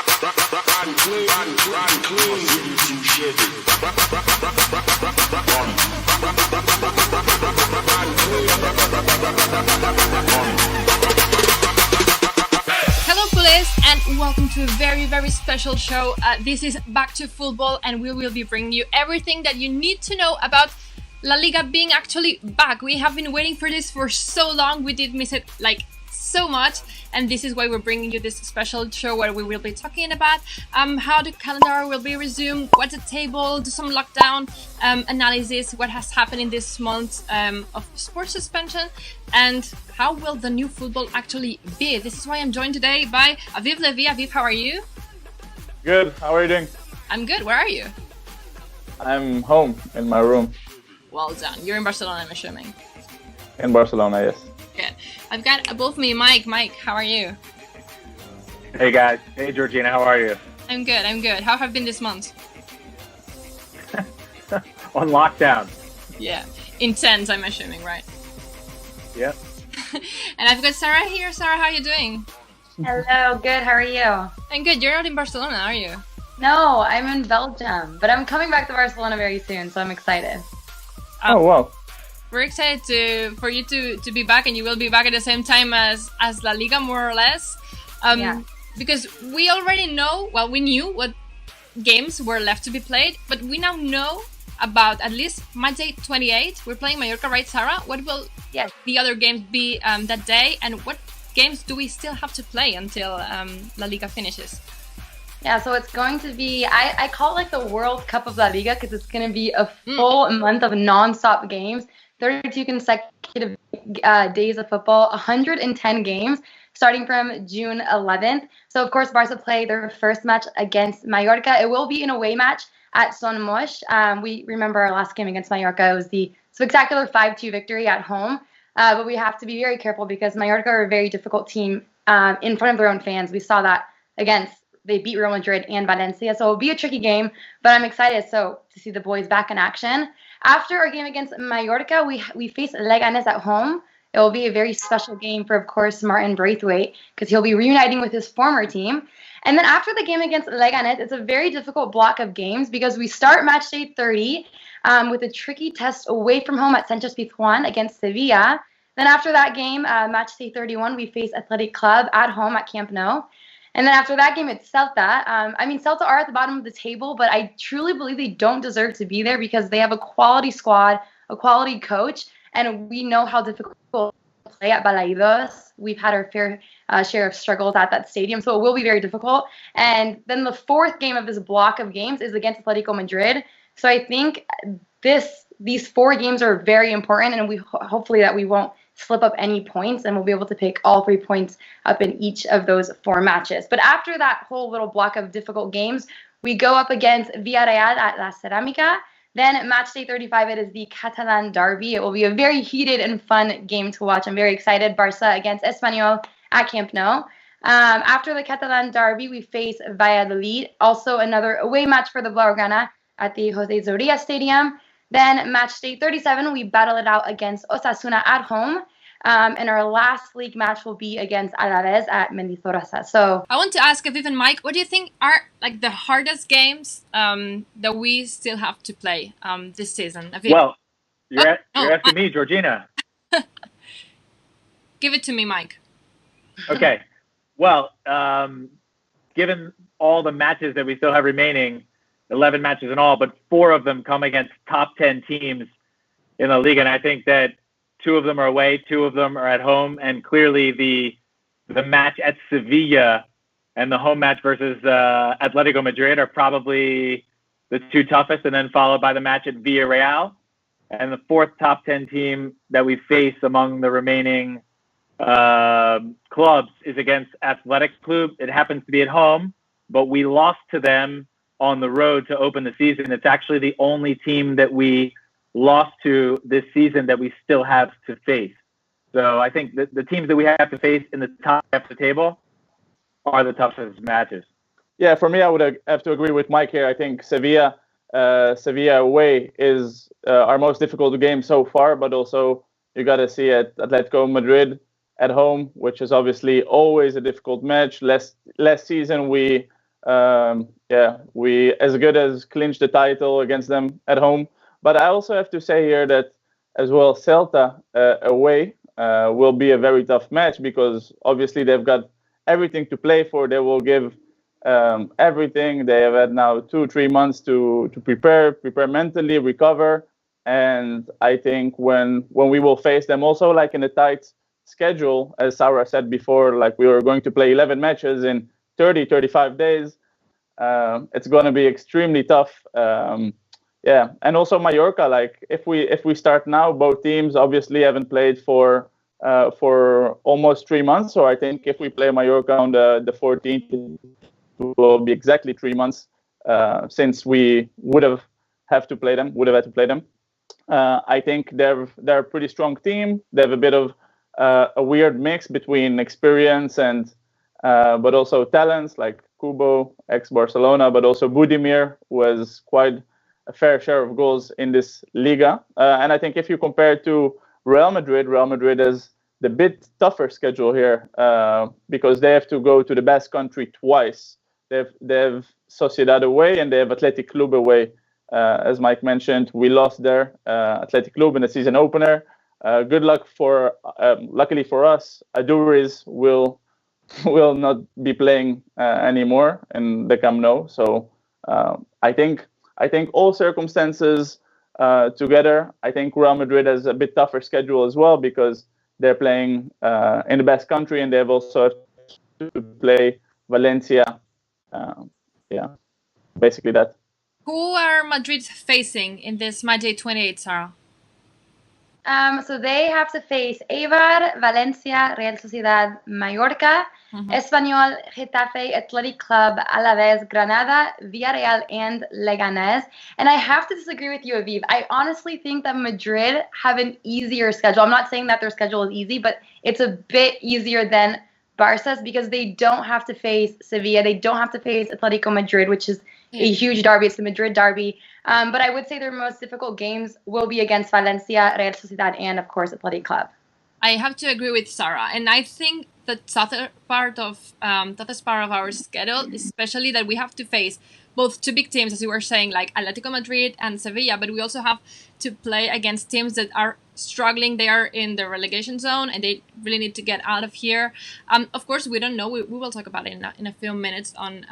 Hello, police, and welcome to a very, very special show. This is Back to Football, and we will be bringing you everything that you need to know about La Liga being actually back. We have been waiting for this for so long. We did miss it so much, and this is why we're bringing you this special show where we will be talking about how the calendar will be resumed, what's the table, do some lockdown analysis, what has happened in this month of sports suspension, and how will the new football actually be. This is why I'm joined today by Aviv Levi. Aviv, how are you? Good. How are you doing? I'm good. Where are you? I'm home in my room. Well done. You're in Barcelona, I'm assuming. In Barcelona, yes. Good. I've got above me Mike. Mike, how are you? Hey guys. Hey Georgina, how are you? I'm good. How have been this month? On lockdown. Yeah. Intense, I'm assuming, right? Yep. And I've got Sarah here. Sarah, how are you doing? Hello, good. How are you? I'm good. You're not in Barcelona, are you? No, I'm in Belgium, but I'm coming back to Barcelona very soon, so I'm excited. Oh, wow. We're excited for you to be back, and you will be back at the same time as La Liga, more or less. Yeah. Because we already know, well, we knew what games were left to be played, but we now know about at least match day 28. We're playing Mallorca, right, Sarah? What will the other games be that day, and what games do we still have to play until La Liga finishes? Yeah, so it's going to be, I call it like the World Cup of La Liga because it's going to be a full month of non-stop games, 32 consecutive days of football, 110 games starting from June 11th. So, of course, Barca play their first match against Mallorca. It will be an away match at Son Moix. We remember our last game against Mallorca. It was the spectacular 5-2 victory at home. But we have to be very careful because Mallorca are a very difficult team in front of their own fans. We saw that they beat Real Madrid and Valencia, so it'll be a tricky game, but I'm excited to see the boys back in action. After our game against Mallorca, we face Leganés at home. It will be a very special game for, of course, Martin Braithwaite, because he'll be reuniting with his former team. And then after the game against Leganés, it's a very difficult block of games because we start match day 30 with a tricky test away from home at Sánchez Pizjuán against Sevilla. Then after that game, match day 31, we face Athletic Club at home at Camp Nou. And then after that game, it's Celta. Celta are at the bottom of the table, but I truly believe they don't deserve to be there because they have a quality squad, a quality coach, and we know how difficult to play at Balaidos. We've had our fair share of struggles at that stadium, so it will be very difficult. And then the fourth game of this block of games is against Atletico Madrid. So I think these 4 games are very important, and hopefully that we won't slip up any points, and we'll be able to pick all 3 points up in each of those 4 matches. But after that whole little block of difficult games, we go up against Villarreal at La Cerámica. Then match day 35, it is the Catalan derby. It will be a very heated and fun game to watch. I'm very excited. Barça against Espanyol at Camp Nou. After the Catalan derby, we face Valladolid. Also another away match for the Blaugrana at the José Zorrilla Stadium. Then match day 37, we battle it out against Osasuna at home. And our last league match will be against Alavés at Mendizorroza. So I want to ask Aviv and Mike, what do you think are the hardest games that we still have to play this season? Aviv? Well, you're asking me, Georgina. Give it to me, Mike. Okay. Well, given all the matches that we still have remaining, 11 matches in all, but 4 of them come against top 10 teams in the league. And I think that 2 of them are away, 2 of them are at home. And clearly the match at Sevilla and the home match versus Atletico Madrid are probably the 2 toughest, and then followed by the match at Villarreal. And the 4th top 10 team that we face among the remaining clubs is against Athletic Club. It happens to be at home, but we lost to them on the road to open the season. It's actually the only team that we lost to this season that we still have to face. So I think the teams that we have to face in the top half of the table are the toughest matches. Yeah, for me, I would have to agree with Mike here. I think Sevilla away is our most difficult game so far, but also you got to see at Atletico Madrid at home, which is obviously always a difficult match. Last season we we as good as clinched the title against them at home. But I also have to say here that as well, Celta away will be a very tough match because obviously they've got everything to play for. They will give everything. They have had now 2-3 months to prepare mentally, recover. And I think when we will face them also like in a tight schedule, as Sarah said before, like we were going to play 11 matches in 35 days. It's going to be extremely tough. And also Mallorca, like if we start now, both teams obviously haven't played for almost 3 months. So I think if we play Mallorca on the 14th, it will be exactly 3 months since we would have had to play them. I think they're a pretty strong team. They have a bit of a weird mix between experience and but also talents like Kubo, ex-Barcelona, but also Budimir was quite a fair share of goals in this Liga. And I think if you compare it to Real Madrid has the bit tougher schedule here because they have to go to the Basque Country twice. They have Sociedad away and they have Athletic Club away. As Mike mentioned, we lost their Athletic Club in the season opener. Good luck luckily for us, Aduriz will not be playing anymore in the Camp Nou. So I think all circumstances together, I think Real Madrid has a bit tougher schedule as well because they're playing in the Basque Country and they have also to play Valencia. Basically that. Who are Madrid facing in this match day 28, Sarah? So they have to face Eibar, Valencia, Real Sociedad, Mallorca, Espanyol, Getafe, Athletic Club, Alaves, Granada, Villarreal, and Leganés. And I have to disagree with you, Aviv. I honestly think that Madrid have an easier schedule. I'm not saying that their schedule is easy, but it's a bit easier than Barca's because they don't have to face Sevilla. They don't have to face Atletico Madrid, which is a huge derby. It's the Madrid derby. But I would say their most difficult games will be against Valencia, Real Sociedad, and, of course, Athletic Club. I have to agree with Sarah. And I think the toughest part of our schedule, especially that we have to face both two big teams, as you were saying, like Atletico Madrid and Sevilla, but we also have to play against teams that are struggling. They are in the relegation zone and they really need to get out of here. Of course, we don't know. We will talk about it in a few minutes on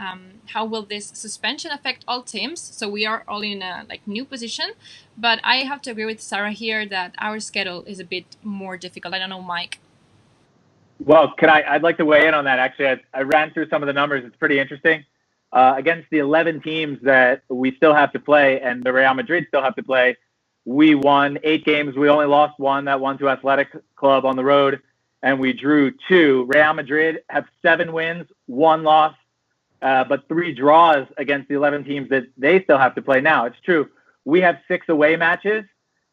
how will this suspension affect all teams. So we are all in a new position. But I have to agree with Sarah here that our schedule is a bit more difficult. I don't know, Mike. Well, I'd like to weigh in on that. Actually, I ran through some of the numbers. It's pretty interesting. Against the 11 teams that we still have to play and the Real Madrid still have to play, we won 8 games. We only lost 1, that one to Athletic Club on the road, and we drew 2. Real Madrid have 7 wins, 1 loss, but 3 draws against the 11 teams that they still have to play now. It's true. We have 6 away matches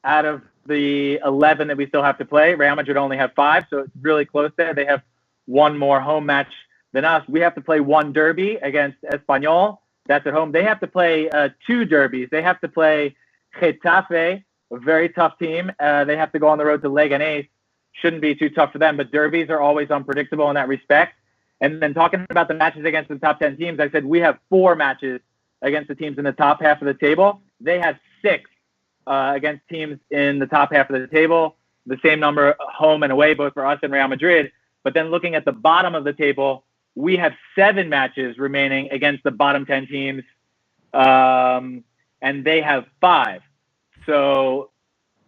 out of the 11 that we still have to play. Real Madrid only have 5, so it's really close there. They have 1 more home match than us. We have to play 1 derby against Espanyol. That's at home. They have to play 2 derbies. They have to play Getafe, a very tough team. They have to go on the road to Leganés. Shouldn't be too tough for them, but derbies are always unpredictable in that respect. And then talking about the matches against the top 10 teams, I said we have 4 matches against the teams in the top half of the table. They have 6 against teams in the top half of the table. The same number home and away, both for us and Real Madrid. But then looking at the bottom of the table, we have 7 matches remaining against the bottom 10 teams, and they have 5. So,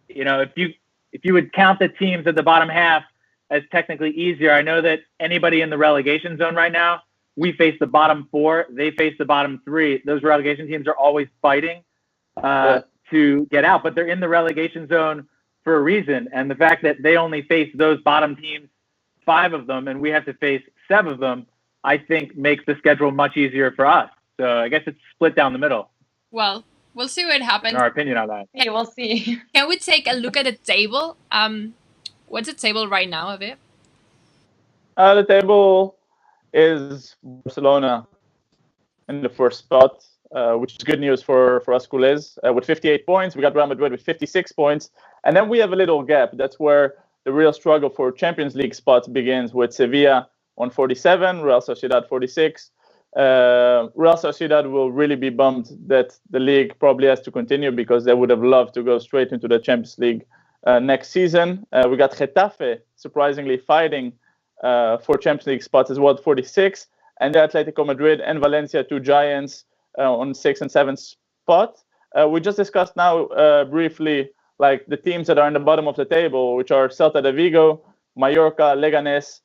if you would count the teams at the bottom half as technically easier, I know that anybody in the relegation zone right now, we face the bottom 4, they face the bottom 3. Those relegation teams are always fighting to get out, but they're in the relegation zone for a reason. And the fact that they only face those bottom teams, 5 of them, and we have to face 7 of them, I think makes the schedule much easier for us. So I guess it's split down the middle. Well, we'll see what happens. Our opinion on that. Hey, we'll see. Can we take a look at the table? What's the table right now, Aviv? The table is Barcelona in the first spot, which is good news for us culés. With 58 points, we got Real Madrid with 56 points. And then we have a little gap. That's where the real struggle for Champions League spots begins with Sevilla on 47, Real Sociedad 46, Real Sociedad will really be bummed that the league probably has to continue, because they would have loved to go straight into the Champions League next season. We got Getafe surprisingly fighting for Champions League spots as well, 46, and the Atletico Madrid and Valencia, two giants, on 6th and 7th spot. We just discussed now briefly like the teams that are in the bottom of the table, which are Celta de Vigo, Mallorca, Leganés,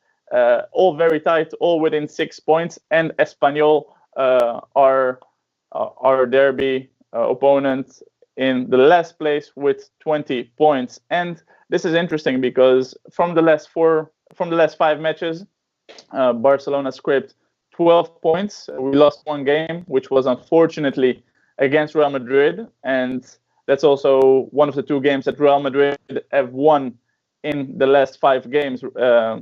all very tight, all within 6 points, and Espanyol, our derby opponent, in the last place with 20 points. And this is interesting because from the last 5 matches, Barcelona scraped 12 points. We lost one game, which was unfortunately against Real Madrid, and that's also one of the 2 games that Real Madrid have won in the last 5 games.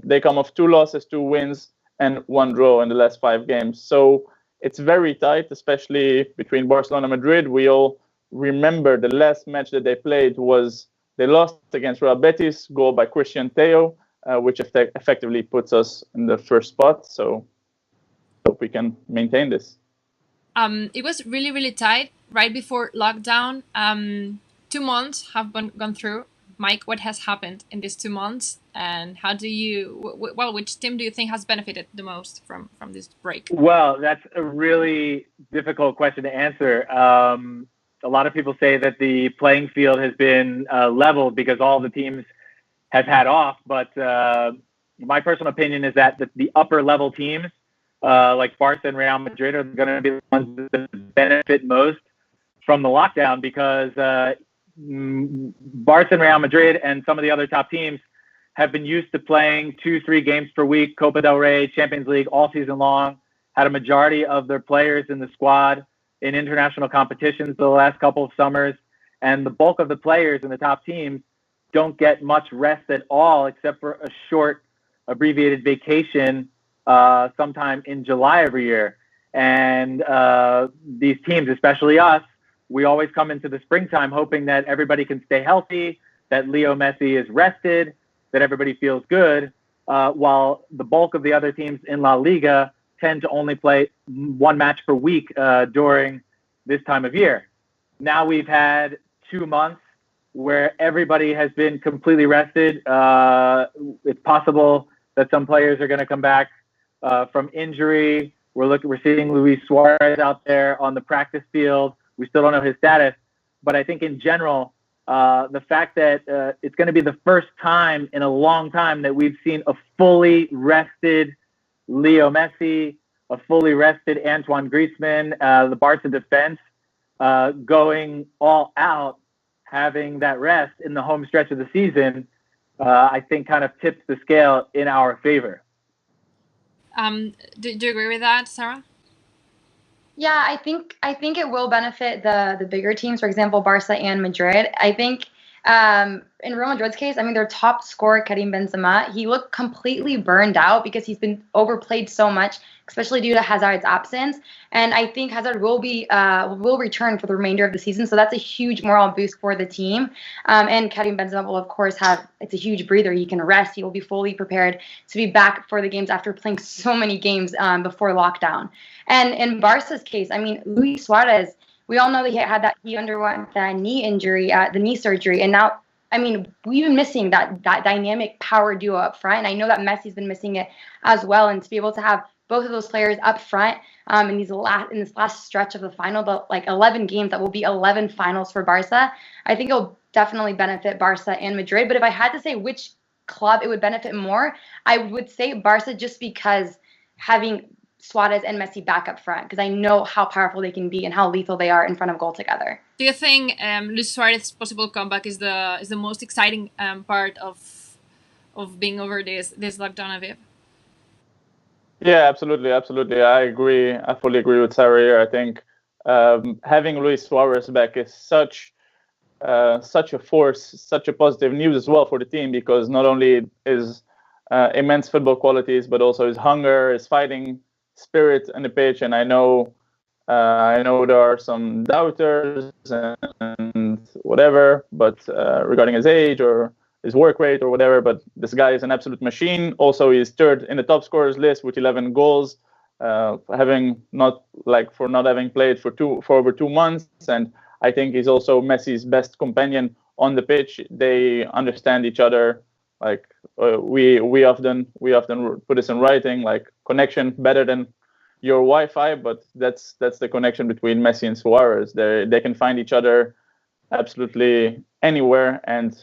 They come off 2 losses, 2 wins, and 1 draw in the last 5 games. So it's very tight, especially between Barcelona and Madrid. We all remember the last match that they played was they lost against Real Betis, goal by Christian Theo, which effectively puts us in the first spot. So hope we can maintain this. It was really, really tight right before lockdown. 2 months have gone through. Mike, what has happened in these 2 months, and how do you? Which team do you think has benefited the most from this break? Well, that's a really difficult question to answer. A lot of people say that the playing field has been leveled because all the teams have had off, but my personal opinion is that the upper level teams, like Barca and Real Madrid, are going to be the ones that benefit most from the lockdown, because Barca and Real Madrid and some of the other top teams have been used to playing 2-3 games per week, Copa del Rey, Champions League, all season long, had a majority of their players in the squad in international competitions the last couple of summers, and the bulk of the players in the top teams don't get much rest at all, except for a short abbreviated vacation sometime in July every year. And these teams, especially us, we always come into the springtime hoping that everybody can stay healthy, that Leo Messi is rested, that everybody feels good, while the bulk of the other teams in La Liga tend to only play 1 match per week during this time of year. Now we've had 2 months where everybody has been completely rested. It's possible that some players are going to come back from injury. We're seeing Luis Suarez out there on the practice field. We still don't know his status, but I think in general, the fact that it's going to be the first time in a long time that we've seen a fully rested Leo Messi, a fully rested Antoine Griezmann, the Barca defense going all out, having that rest in the home stretch of the season, I think kind of tips the scale in our favor. Do you agree with that, Sarah? Yeah, I think it will benefit the bigger teams, for example, Barca and Madrid. I think in Real Madrid's case, I mean, their top scorer, Karim Benzema, he looked completely burned out because he's been overplayed so much, especially due to Hazard's absence. And I think Hazard will return for the remainder of the season, so that's a huge moral boost for the team. And Karim Benzema will, of course, it's a huge breather. He can rest. He will be fully prepared to be back for the games after playing so many games before lockdown. And in Barca's case, I mean, Luis Suarez, we all know that he underwent that knee injury, the knee surgery, and now, I mean, we've been missing that dynamic power duo up front, and I know that Messi's been missing it as well. And to be able to have both of those players up front in this last stretch of the final, the 11 games, that will be 11 finals for Barca, I think it'll definitely benefit Barca and Madrid. But if I had to say which club it would benefit more, I would say Barca, just because having Suarez and Messi back up front, because I know how powerful they can be and how lethal they are in front of goal together. Do you think Luis Suarez's possible comeback is the most exciting part of being over this lockdown, Aviv? Yeah, absolutely. I agree. I fully agree with Sarah here. I think having Luis Suarez back is such a force, such a positive news as well for the team, because not only is immense football qualities, but also his hunger, his fighting spirit on the pitch. And I know there are some doubters and whatever, but regarding his age or his work rate or whatever, but this guy is an absolute machine. Also, he's third in the top scorers list with 11 goals. for not having played for over 2 months, and I think he's also Messi's best companion on the pitch. They understand each other. Like we often put this in writing, like connection better than your Wi-Fi, but that's the connection between Messi and Suarez. They can find each other absolutely anywhere, and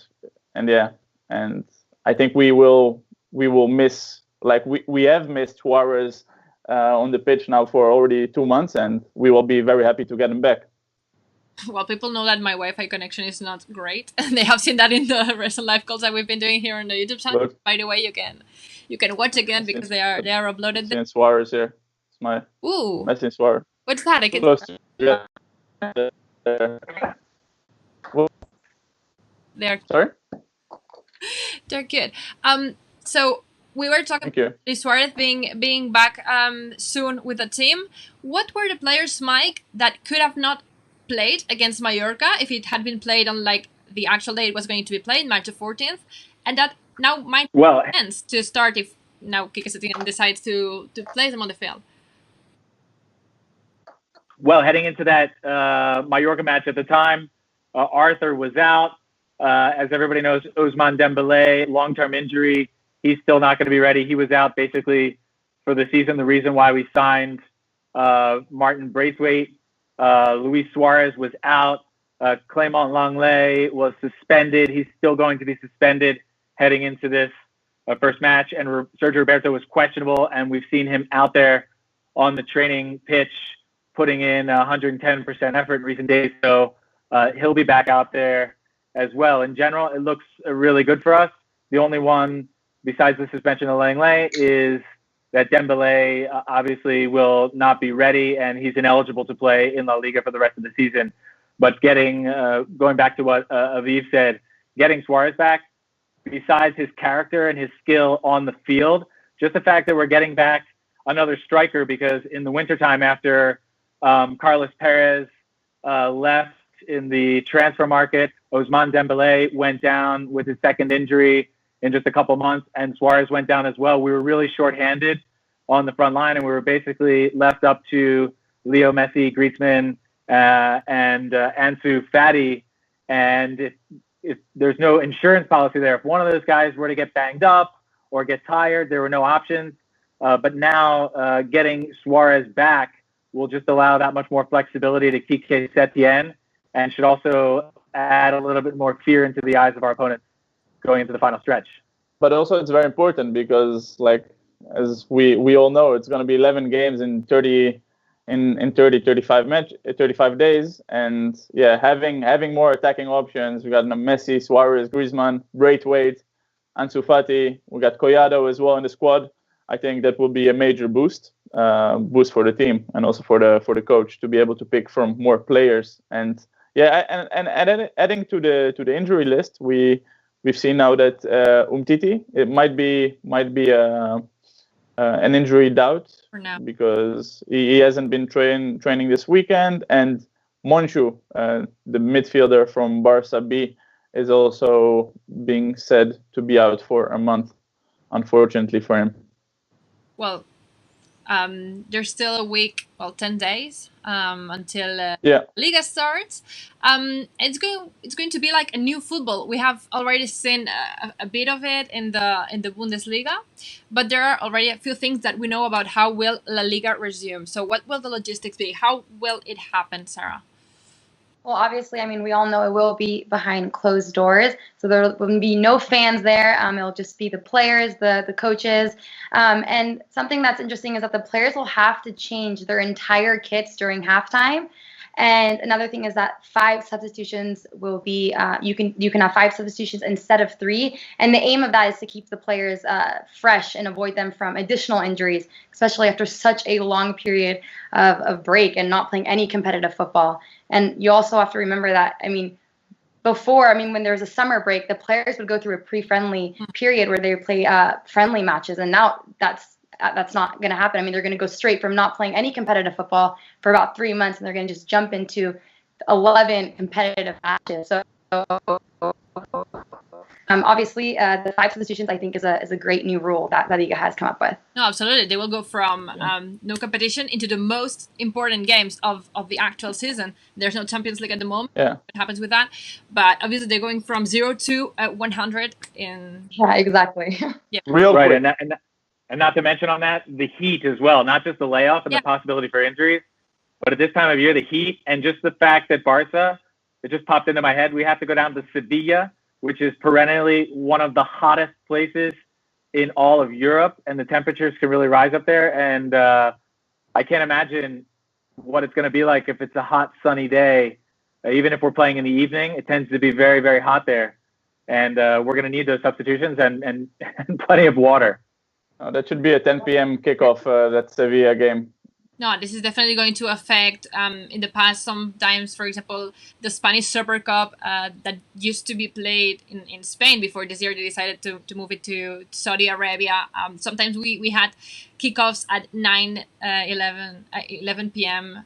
I think we will miss, like we have missed Suarez on the pitch now for already 2 months, and we will be very happy to get him back. Well, people know that my Wi-Fi connection is not great. They have seen that in the recent live calls that we've been doing here on the YouTube channel. Look. By the way, you can watch again because they are uploaded. Messi and Suarez here. It's my Messi and Suarez. What's that? I can... They're sorry. They're good. So we were talking about Suarez being back soon with the team. What were the players, Mike, that could have not played against Mallorca if it had been played on like the actual day it was going to be played, March the 14th, and that now might make sense to start if now Quique Setién decides to play them on the field? Well, heading into that Mallorca match at the time, Arthur was out. As everybody knows, Ousmane Dembélé, long-term injury. He's still not going to be ready. He was out basically for the season. The reason why we signed Martin Braithwaite. Luis Suarez was out. Clément Lenglet was suspended. He's still going to be suspended heading into this first match. And Sergio Roberto was questionable, and we've seen him out there on the training pitch putting in 110% effort in recent days. So he'll be back out there as well. In general, it looks really good for us. The only one besides the suspension of Lenglet is that Dembélé obviously will not be ready, and he's ineligible to play in La Liga for the rest of the season. But going back to what Aviv said, getting Suarez back, besides his character and his skill on the field, just the fact that we're getting back another striker, because in the wintertime after Carlos Perez left in the transfer market, Ousmane Dembélé went down with his second injury in just a couple months, and Suarez went down as well. We were really shorthanded on the front line, and we were basically left up to Leo Messi, Griezmann, and Ansu Fati. And if there's no insurance policy there, if one of those guys were to get banged up or get tired, there were no options. But now getting Suarez back will just allow that much more flexibility to Quique Setién, and should also add a little bit more fear into the eyes of our opponents going into the final stretch. But also it's very important because, like, as we all know, it's going to be 11 games in 35 days, and having more attacking options. We got Messi, Suarez, Griezmann, Braithwaite, Ansu Fati. We got Collado as well in the squad. I think that will be a major boost for the team, and also for the coach to be able to pick from more players. And adding to the injury list, we've seen now that Umtiti, it might be an injury doubt for now, because he hasn't been training this weekend, and Monchu, the midfielder from Barça B, is also being said to be out for a month, unfortunately for him. Well, there's still a week, 10 days until Liga starts. It's going to be like a new football. We have already seen a bit of it in the Bundesliga, but there are already a few things that we know about how will La Liga resume. So what will the logistics be? How will it happen, Sarah? Well, obviously, I mean, we all know it will be behind closed doors, so there will be no fans there. It'll just be the players, the coaches, and something that's interesting is that the players will have to change their entire kits during halftime. And another thing is that 5 substitutions will be you can have 5 substitutions instead of 3, and the aim of that is to keep the players fresh and avoid them from additional injuries, especially after such a long period of break and not playing any competitive football. And you also have to remember that, before, when there was a summer break, the players would go through a pre-friendly period where they would play friendly matches, and now that's not going to happen. They're going to go straight from not playing any competitive football for about 3 months, and they're going to just jump into 11 competitive matches. So Obviously, the 5 substitutions, I think, is a great new rule that La Liga has come up with. No, absolutely. They will go from no competition into the most important games of the actual season. There's no Champions League at the moment. Yeah. What happens with that? But obviously, they're going from 0 to 100 in. Yeah, exactly. Yeah. Real right, quick. and not to mention on that, the heat as well, not just the layoff and the possibility for injuries, but at this time of year, the heat and just the fact that Barca, it just popped into my head, we have to go down to Sevilla, which is perennially one of the hottest places in all of Europe, and the temperatures can really rise up there. And I can't imagine what it's going to be like if it's a hot, sunny day. Even if we're playing in the evening, it tends to be very, very hot there. And we're going to need those substitutions and plenty of water. That should be a 10 p.m. kickoff, that Sevilla game. No, this is definitely going to affect, in the past, sometimes, for example, the Spanish Super Cup that used to be played in Spain before this year they decided to move it to Saudi Arabia. Sometimes we had kickoffs at 11 p.m.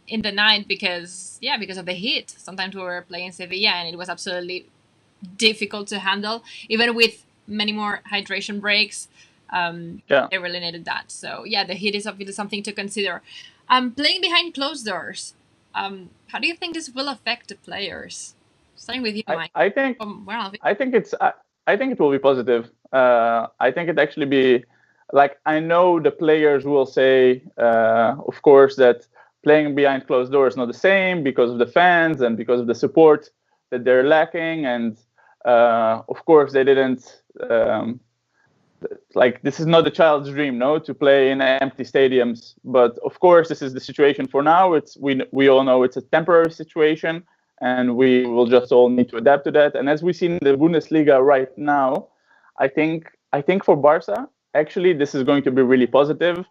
In the night because of the heat. Sometimes we were playing Sevilla and it was absolutely difficult to handle, even with many more hydration breaks. They really needed that. So the heat is obviously something to consider. Playing behind closed doors. How do you think this will affect the players? Starting with you, Mike. I think it will be positive. I think it actually be like, I know the players will say, of course, that playing behind closed doors is not the same because of the fans and because of the support that they're lacking, and of course they didn't. Like, this is not a child's dream, no, to play in empty stadiums. But of course, this is the situation for now. We all know it's a temporary situation, and we will just all need to adapt to that. And as we see in the Bundesliga right now, I think for Barca, actually, this is going to be really positive.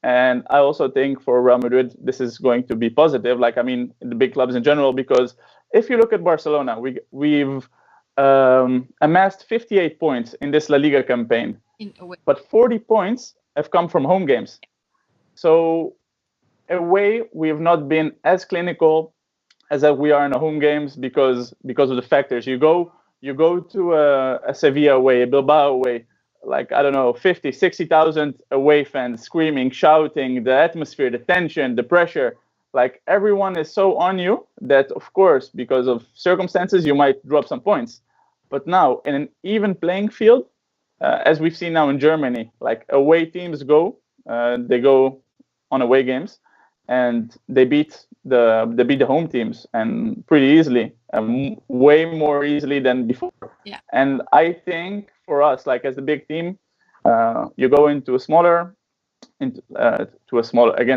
And I also think for Real Madrid, this is going to be positive. Like, I mean, the big clubs in general, because if you look at Barcelona, we've amassed 58 points in this La Liga campaign. But 40 points have come from home games. So away, we have not been as clinical as we are in the home games because of the factors. You go to a Sevilla away, a Bilbao away, like, I don't know, 50, 60,000 away fans screaming, shouting, the atmosphere, the tension, the pressure. Like, everyone is so on you that, of course, because of circumstances, you might drop some points. But now, in an even playing field, as we've seen now in Germany, like, away teams they go on away games, and they beat the home teams, and pretty easily, way more easily than before. Yeah. And I think for us, like, as a big team, you go into against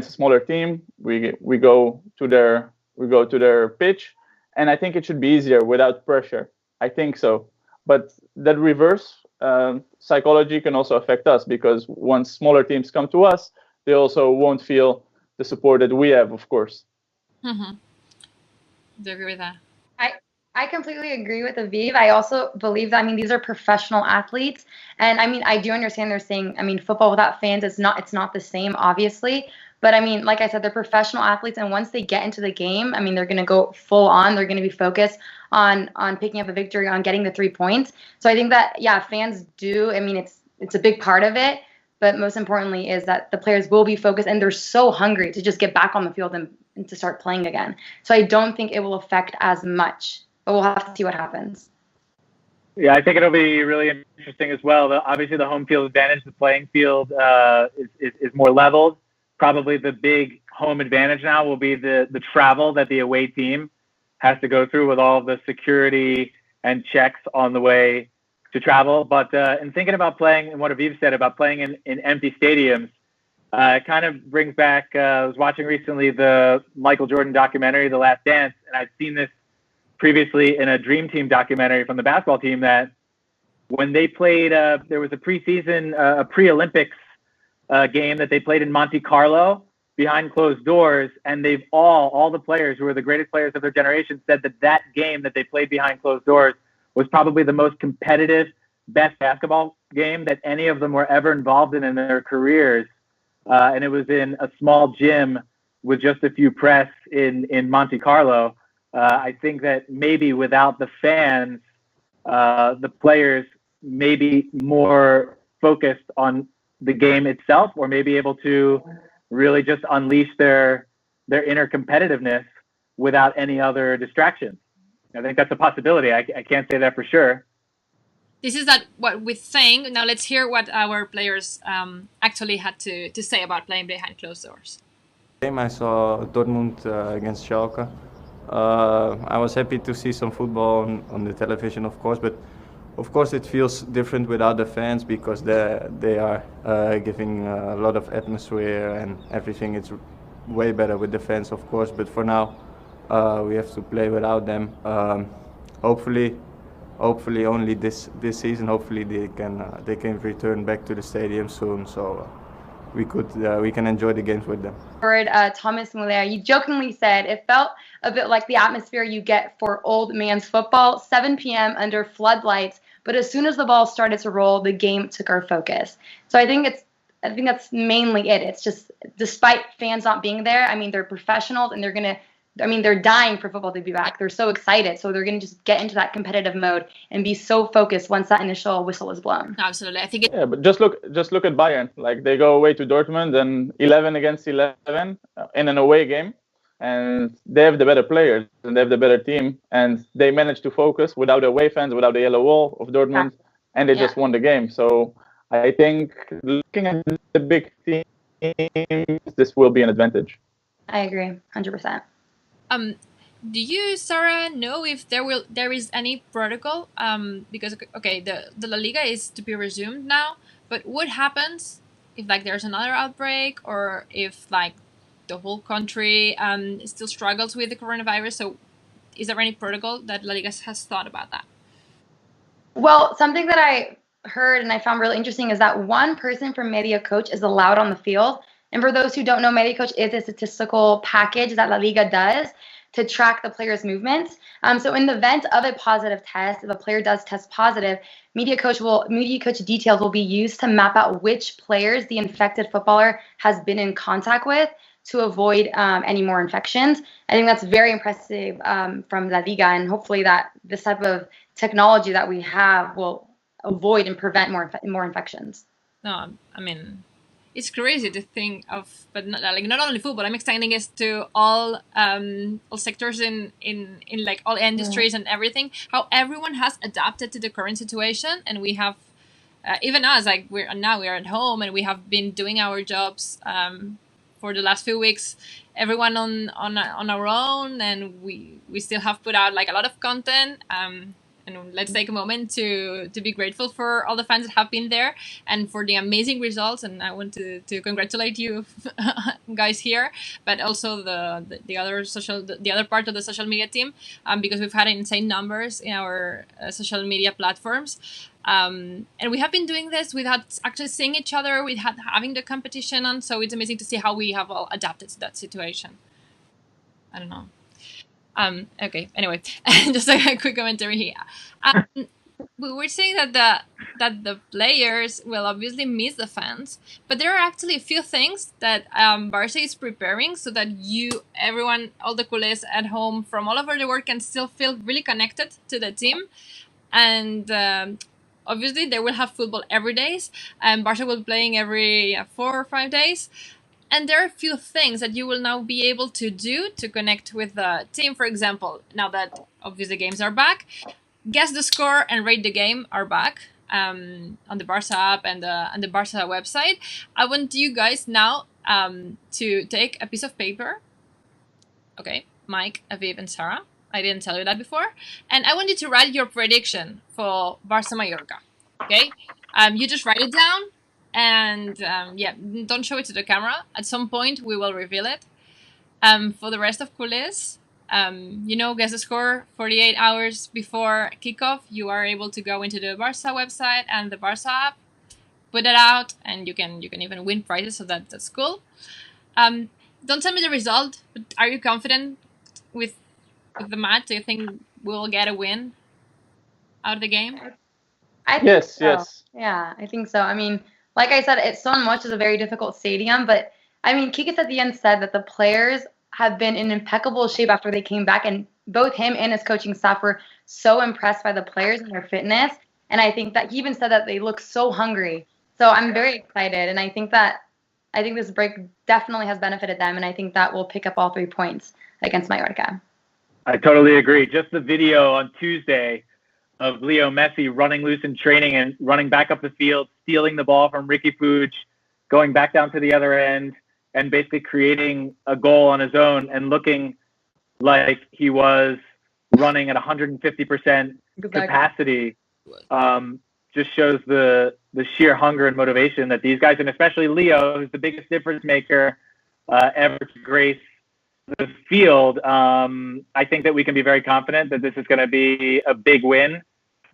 a smaller team. We go to their pitch, and I think it should be easier without pressure. I think so. But that reverse psychology can also affect us, because once smaller teams come to us, they also won't feel the support that we have, of course. Mm-hmm. Do you agree with that? I completely agree with Aviv. I also believe that, I mean, these are professional athletes. And I mean, I do understand they're saying, I mean, football without fans, it's not the same, obviously. But I mean, like I said, they're professional athletes. And once they get into the game, I mean, they're going to go full on. They're going to be focused on picking up a victory, on getting the 3 points. So I think that, fans do. I mean, it's a big part of it. But most importantly is that the players will be focused, and they're so hungry to just get back on the field and to start playing again. So I don't think it will affect as much. But we'll have to see what happens. Yeah, I think it'll be really interesting as well. Obviously, the home field advantage, the playing field is more leveled. Probably the big home advantage now will be the travel that the away team has to go through with all the security and checks on the way to travel. But in thinking about playing, and what Aviv said about playing in empty stadiums, it kind of brings back, I was watching recently the Michael Jordan documentary, The Last Dance, and I've seen this previously in a Dream Team documentary from the basketball team, that when they played, there was a preseason, a pre-Olympics game that they played in Monte Carlo behind closed doors, and they've all the players who are the greatest players of their generation said that game that they played behind closed doors was probably the most competitive, best basketball game that any of them were ever involved in their careers. And it was in a small gym with just a few press in Monte Carlo. I think that maybe without the fans, the players may be more focused on the game itself, or maybe able to really just unleash their inner competitiveness without any other distractions. I think that's a possibility. I can't say that for sure. This is what we're saying. Now let's hear what our players actually had to say about playing behind closed doors. I saw Dortmund against Schalke. I was happy to see some football on the television, of course, but of course it feels different without the fans, because they are giving a lot of atmosphere and everything. It's way better with the fans, of course, but for now we have to play without them. Hopefully only this season. Hopefully they can return back to the stadium soon, so we can enjoy the games with them. Thomas Muller, you jokingly said it felt a bit like the atmosphere you get for old man's football, 7 p.m. under floodlights, but as soon as the ball started to roll, the game took our focus. So I think that's mainly it. It's just, despite fans not being there, I mean, they're professionals and they're dying for football to be back. They're so excited. So they're going to just get into that competitive mode and be so focused once that initial whistle is blown. Absolutely. I think but just look at Bayern. Like, they go away to Dortmund and 11 against 11 in an away game, and they have the better players and they have the better team, and they managed to focus without the away fans, without the yellow wall of Dortmund, and they just won the game. So I think looking at the big teams, this will be an advantage. I agree, 100%. Do you, Sarah, know if there is any protocol? Because the La Liga is to be resumed now, but what happens if there's another outbreak, or if the whole country still struggles with the coronavirus? So, is there any protocol that La Liga has thought about that? Well, something that I heard and I found really interesting is that one person from Media Coach is allowed on the field. And for those who don't know, Media Coach is a statistical package that La Liga does to track the player's movements. So in the event of a positive test, if a player does test positive, Media Coach details will be used to map out which players the infected footballer has been in contact with to avoid any more infections. I think that's very impressive from La Liga, and hopefully that this type of technology that we have will avoid and prevent more infections. No, I mean, it's crazy to think of, but not only football. I'm extending it to all sectors in all industries and everything. How everyone has adapted to the current situation, and we have even us, we're at home and we have been doing our jobs for the last few weeks. Everyone on our own, and we still have put out a lot of content. And let's take a moment to be grateful for all the fans that have been there and for the amazing results. And I want to congratulate you guys here, but also the other part of the social media team, because we've had insane numbers in our social media platforms. And we have been doing this without actually seeing each other, without having the competition on. So it's amazing to see how we have all adapted to that situation. I don't know. Okay. Anyway, just a quick commentary here. We were saying that the players will obviously miss the fans, but there are actually a few things that Barça is preparing so that everyone, all the culés at home from all over the world can still feel really connected to the team. And obviously they will have football every day, and Barça will be playing every 4 or 5 days. And there are a few things that you will now be able to do to connect with the team. For example, now that obviously games are back, guess the score and rate the game are back on the Barça app and the Barça website. I want you guys now to take a piece of paper. Okay, Mike, Aviv, and Sarah. I didn't tell you that before. And I want you to write your prediction for Barça Mallorca. Okay, you just write it down. And don't show it to the camera. At some point, we will reveal it. For the rest of culés, guess the score 48 hours before kickoff. You are able to go into the Barça website and the Barça app, put it out, and you can even win prizes. So that's cool. Don't tell me the result, but are you confident with the match? Do you think we'll get a win out of the game? I think so. Yes. Yeah, I think so. I mean, like I said, it's so much is a very difficult stadium, but I mean, Kikis at the end said that the players have been in impeccable shape after they came back, and both him and his coaching staff were so impressed by the players and their fitness. And I think that he even said that they look so hungry. So I'm very excited, and I think this break definitely has benefited them, and I think that we'll pick up all 3 points against Mallorca. I totally agree. Just the video on Tuesday of Leo Messi running loose in training and running back up the field, stealing the ball from Ricky Puig, going back down to the other end, and basically creating a goal on his own and looking like he was running at 150% capacity. Just shows the sheer hunger and motivation that these guys, and especially Leo, who's the biggest difference maker ever to grace the field. I think that we can be very confident that this is going to be a big win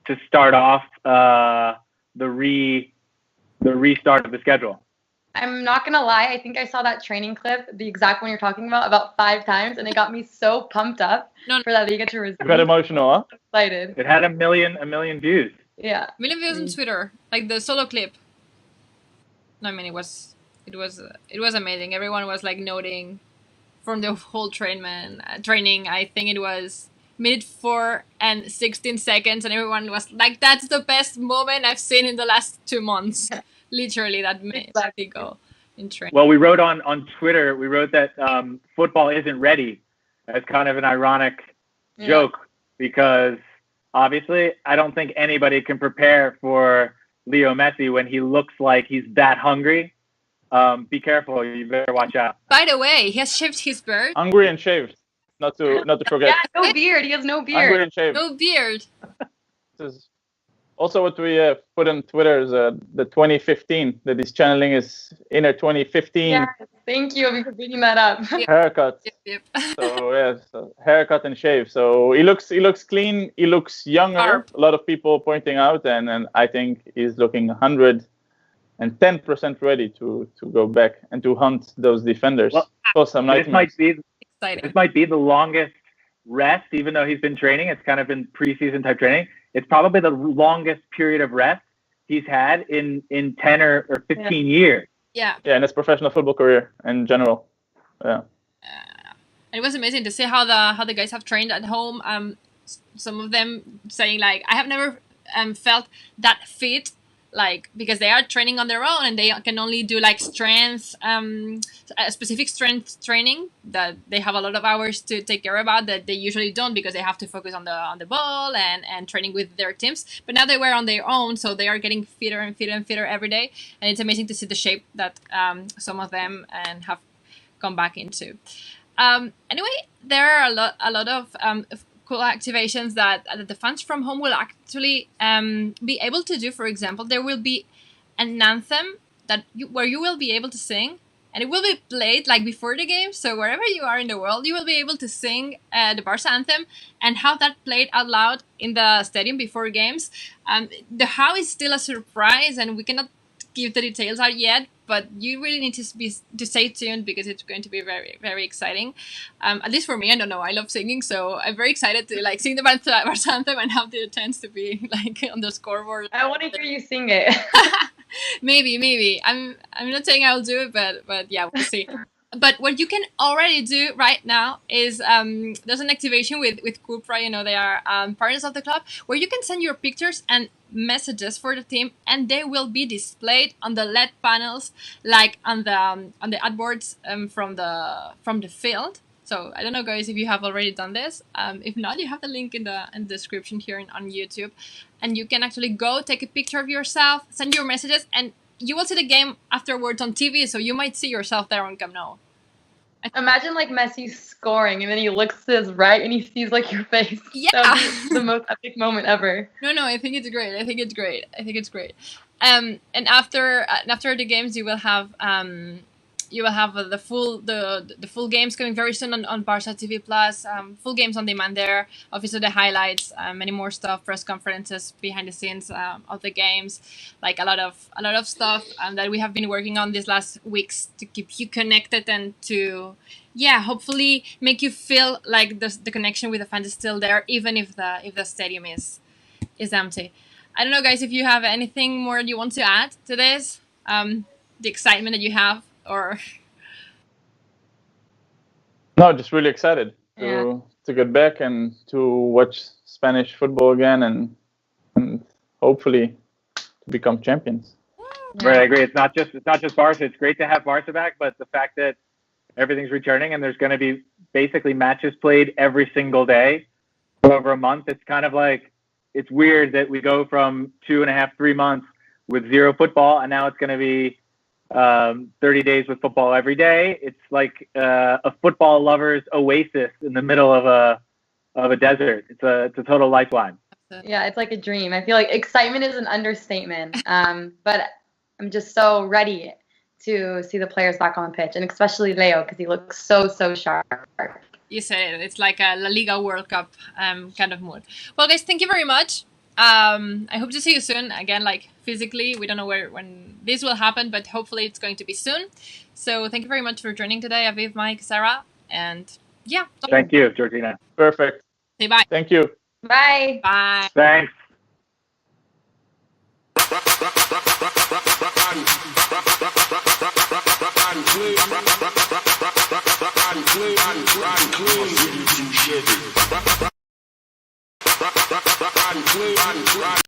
to start off the restart of the schedule. I'm not going to lie. I think I saw that training clip, the exact one you're talking about 5 times, and it got me so pumped up for La Liga to resume. You got emotional, huh? Excited. It had a million views. Yeah. Million views on Twitter, like the solo clip. No, I mean it was amazing. Everyone was like noting from the whole training. I think it was minute 4 and 16 seconds, and everyone was like, "That's the best moment I've seen in the last 2 months." Literally, that big goal in training. Well, we wrote on Twitter. We wrote that football isn't ready, as kind of an ironic joke, because obviously I don't think anybody can prepare for Leo Messi when he looks like he's that hungry. Be careful. You better watch out. By the way, he has shaved his beard. Hungry and shaved. Not to forget. Yeah, no beard. He has no beard. Hungry and shaved. No beard. This is also what we put on Twitter is the 2015 that he's channeling his inner 2015 Yeah, thank you for bringing that up. haircut. Yep. So haircut and shave. So he looks clean. He looks younger. Sharp. A lot of people pointing out, and I think he's looking 110% ready to go back and to hunt those defenders. Well, some this might be Exciting. This might be the longest rest, even though he's been training. It's kind of been preseason type training. It's probably the longest period of rest he's had in 10 or 15 years. Yeah. Yeah, in his professional football career in general. Yeah. It was amazing to see how the guys have trained at home. Some of them saying like, I have never felt that fit, like, because they are training on their own and they can only do like strength, specific strength training that they have a lot of hours to take care about that they usually don't, because they have to focus on the ball and training with their teams. But now they were on their own, so they are getting fitter and fitter and fitter every day, and it's amazing to see the shape that some of them have come back into. Anyway, there are a lot of cool activations that the fans from home will actually be able to do. For example, there will be an anthem where you will be able to sing, and it will be played like before the game. So wherever you are in the world, you will be able to sing the Barça anthem and have that played out loud in the stadium before games. The how is still a surprise, and we cannot give the details out yet, but you really need to stay tuned, because it's going to be very, very exciting. At least for me, I don't know, I love singing, so I'm very excited to like sing the Barça anthem and have the chance to be like on the scoreboard. I want to hear you sing it. Maybe. I'm not saying I'll do it, but yeah, we'll see. But what you can already do right now is there's an activation with Cupra. You know, they are partners of the club, where you can send your pictures and messages for the team, and they will be displayed on the LED panels, like on the adboards from the field. So I don't know, guys, if you have already done this. If not, you have the link in the description here on YouTube, and you can actually go take a picture of yourself, send your messages, and you will see the game afterwards on TV. So you might see yourself there on Camp Nou. Imagine like Messi scoring, and then he looks to his right and he sees like your face. Yeah, that would be the most epic moment ever. No, I think it's great. I think it's great. And after the games, you will have the full games coming very soon on Barça TV Plus. Full games on demand there. Obviously the highlights, many more stuff, press conferences, behind the scenes of the games, like a lot of stuff that we have been working on these last weeks to keep you connected and to hopefully make you feel like the connection with the fans is still there, even if the stadium is empty. I don't know, guys, if you have anything more you want to add to this, the excitement that you have. Or No, just really excited Yeah. to get back and to watch Spanish football again and hopefully to become champions. Right, I agree. It's not just Barca. It's great to have Barca back, but the fact that everything's returning and there's going to be basically matches played every single day for over a month. It's kind of like, it's weird that we go from 2.5, 3 months with zero football, and now it's going to be 30 days with football every day. It's like a football lover's oasis in the middle of a desert. It's a total lifeline. Yeah, it's like a dream. I feel like excitement is an understatement. But I'm just so ready to see the players back on the pitch, and especially Leo, because he looks so sharp. You said it. It's like a La Liga World Cup kind of mood. Well, guys, thank you very much. I hope to see you soon again, like physically. We don't know when this will happen, but hopefully it's going to be soon. So thank you very much for joining today, Aviv, Mike, Sarah, and yeah. Thank you, Georgina. Perfect. Say bye. Thank you. Bye. Bye. Thanks. Run,